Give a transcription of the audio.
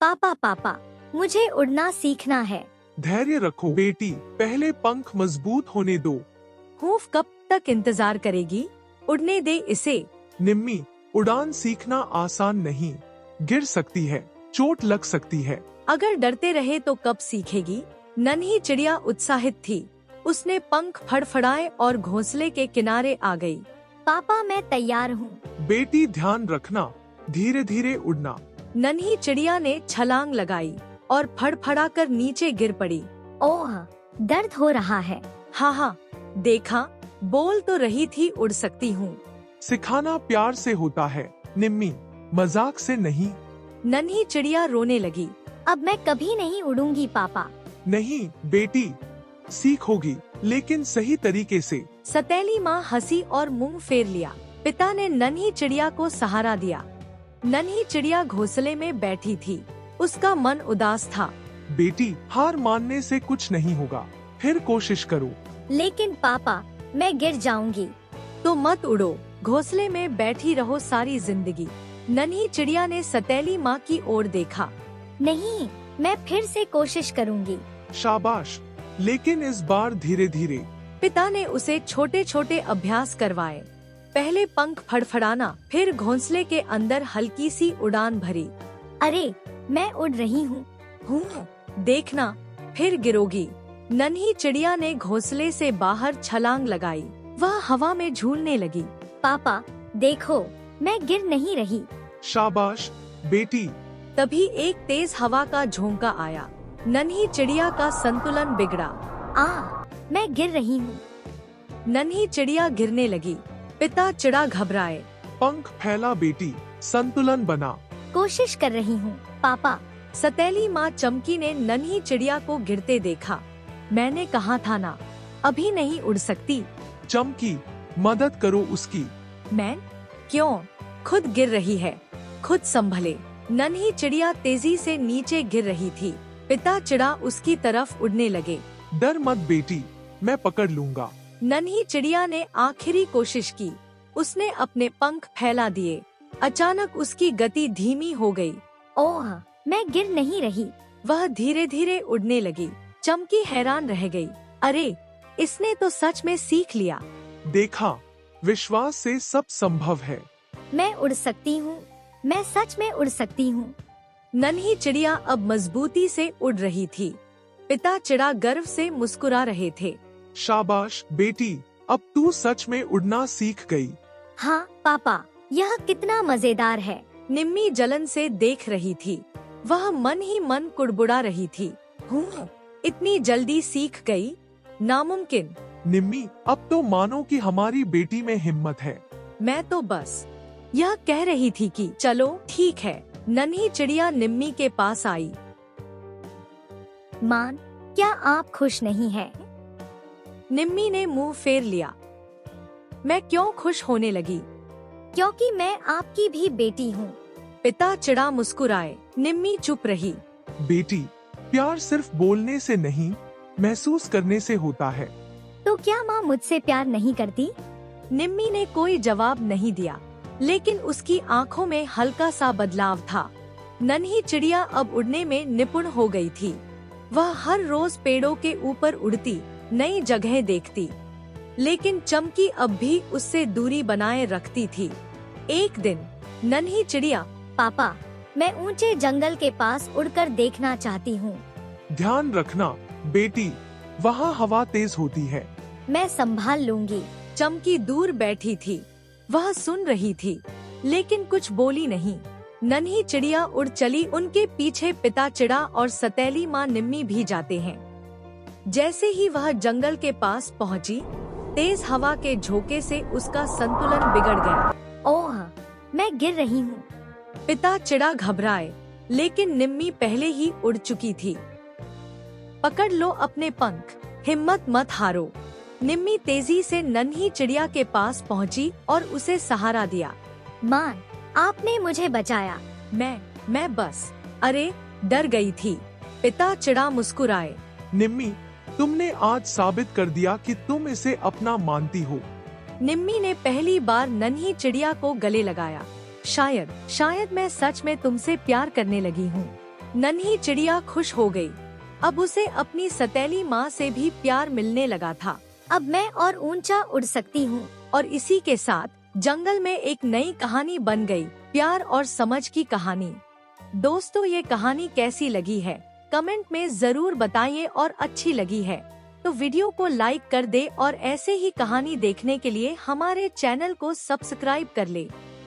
पापा पापा, मुझे उड़ना सीखना है। धैर्य रखो बेटी, पहले पंख मजबूत होने दो। हूफ कब तक इंतजार करेगी? उड़ने दे इसे। निम्मी, उड़ान सीखना आसान नहीं, गिर सकती है, चोट लग सकती है। अगर डरते रहे तो कब सीखेगी? नन्ही चिड़िया उत्साहित थी। उसने पंख फड़फड़ाए और घोंसले के किनारे आ गई। पापा मैं तैयार हूँ। बेटी ध्यान रखना, धीरे धीरे उड़ना। नन्ही चिड़िया ने छलांग लगाई और फड़फड़ाकर नीचे गिर पड़ी। ओह, दर्द हो रहा है। हाँ, देखा, बोल तो रही थी उड़ सकती हूँ। सिखाना प्यार से होता है निम्मी, मजाक से नहीं। नन्ही चिड़िया रोने लगी। अब मैं कभी नहीं उड़ूंगी पापा। नहीं बेटी, सीखोगी, लेकिन सही तरीके से। सतेली माँ हंसी और मुंह फेर लिया। पिता ने नन्ही चिड़िया को सहारा दिया। नन्ही चिड़िया घोंसले में बैठी थी। उसका मन उदास था। बेटी, हार मानने से कुछ नहीं होगा, फिर कोशिश करो। लेकिन पापा, मैं गिर जाऊंगी। तो मत उड़ो, घोंसले में बैठी रहो सारी जिंदगी। नन्ही चिड़िया ने सतेली माँ की ओर देखा। नहीं, मैं फिर से कोशिश करूंगी। शाबाश, लेकिन इस बार धीरे धीरे। पिता ने उसे छोटे छोटे अभ्यास करवाए। पहले पंख फड़फड़ाना, फिर घोंसले के अंदर हल्की सी उड़ान भरी। अरे, मैं उड़ रही हूँ। देखना, फिर गिरोगी। नन्ही चिड़िया ने घोंसले से बाहर छलांग लगाई। वह हवा में झूलने लगी। पापा देखो, मैं गिर नहीं रही। शाबाश बेटी। तभी एक तेज हवा का झोंका आया। नन्ही चिड़िया का संतुलन बिगड़ा। मैं गिर रही हूँ। नन्ही चिड़िया गिरने लगी। पिता चिड़ा घबराए। पंख फैला बेटी, संतुलन बना। कोशिश कर रही हूँ पापा। सतेली माँ चमकी ने नन्ही चिड़िया को गिरते देखा। मैंने कहा था ना, अभी नहीं उड़ सकती। चमकी, मदद करो उसकी। मैं? क्यों? खुद गिर रही है, खुद संभले। नन्ही चिड़िया तेजी से नीचे गिर रही थी। पिता चिड़ा उसकी तरफ उड़ने लगे। डर मत बेटी, मैं पकड़ लूंगा। नन्ही चिड़िया ने आखिरी कोशिश की। उसने अपने पंख फैला दिए। अचानक उसकी गति धीमी हो गई। ओह, मैं गिर नहीं रही। वह धीरे धीरे उड़ने लगी। चमकी हैरान रह गई। अरे, इसने तो सच में सीख लिया। देखा, विश्वास से सब संभव है। मैं उड़ सकती हूँ, मैं सच में उड़ सकती हूँ। नन्ही चिड़िया अब मजबूती से उड़ रही थी। पिता चिड़ा गर्व से मुस्कुरा रहे थे। शाबाश बेटी, अब तू सच में उड़ना सीख गई। हाँ पापा, यह कितना मजेदार है। निम्मी जलन से देख रही थी। वह मन ही मन कुड़बुड़ा रही थी। इतनी जल्दी सीख गई? नामुमकिन। निम्मी, अब तो मानो कि हमारी बेटी में हिम्मत है। मैं तो बस यह कह रही थी कि चलो ठीक है। नन्ही चिड़िया निम्मी के पास आई। माँ, क्या आप खुश नहीं हैं? निम्मी ने मुंह फेर लिया। मैं क्यों खुश होने लगी? क्योंकि मैं आपकी भी बेटी हूँ। पिता चिड़ा मुस्कुराए। निम्मी चुप रही। बेटी, प्यार सिर्फ बोलने से नहीं, महसूस करने से होता है। तो क्या माँ मुझसे प्यार नहीं करती? निम्मी ने कोई जवाब नहीं दिया, लेकिन उसकी आंखों में हल्का सा बदलाव था। नन्ही चिड़िया अब उड़ने में निपुण हो गई थी। वह हर रोज पेड़ों के ऊपर उड़ती, नई जगह देखती। लेकिन चमकी अब भी उससे दूरी बनाए रखती थी। एक दिन नन्ही चिड़िया, पापा, मैं ऊंचे जंगल के पास उड़कर देखना चाहती हूँ। ध्यान रखना बेटी, वहाँ हवा तेज होती है। मैं संभाल लूंगी। चमकी दूर बैठी थी। वह सुन रही थी, लेकिन कुछ बोली नहीं। नन्ही चिड़िया उड़ चली। उनके पीछे पिता चिड़ा और सतेली माँ निम्मी भी जाते हैं। जैसे ही वह जंगल के पास पहुँची, तेज हवा के झोंके से उसका संतुलन बिगड़ गया। ओह, मैं गिर रही हूँ। पिता चिड़ा घबराए, लेकिन निम्मी पहले ही उड़ चुकी थी। पकड़ लो अपने पंख, हिम्मत मत हारो। निम्मी तेजी से नन्ही चिड़िया के पास पहुंची और उसे सहारा दिया। माँ, आपने मुझे बचाया। मैं बस, अरे, डर गई थी। पिता चिड़ा मुस्कुराए। निम्मी, तुमने आज साबित कर दिया कि तुम इसे अपना मानती हो। निम्मी ने पहली बार नन्ही चिड़िया को गले लगाया। शायद मैं सच में तुमसे प्यार करने लगी हूँ। नन्ही चिड़िया खुश हो गई। अब उसे अपनी सतीली माँ से भी प्यार मिलने लगा था अब मैं और ऊंचा उड़ सकती हूँ। और इसी के साथ जंगल में एक नई कहानी बन गई, प्यार और समझ की कहानी। दोस्तों, ये कहानी कैसी लगी है कमेंट में जरूर बताइए, और अच्छी लगी है तो वीडियो को लाइक कर दे और ऐसे ही कहानी देखने के लिए हमारे चैनल को सब्सक्राइब कर ले।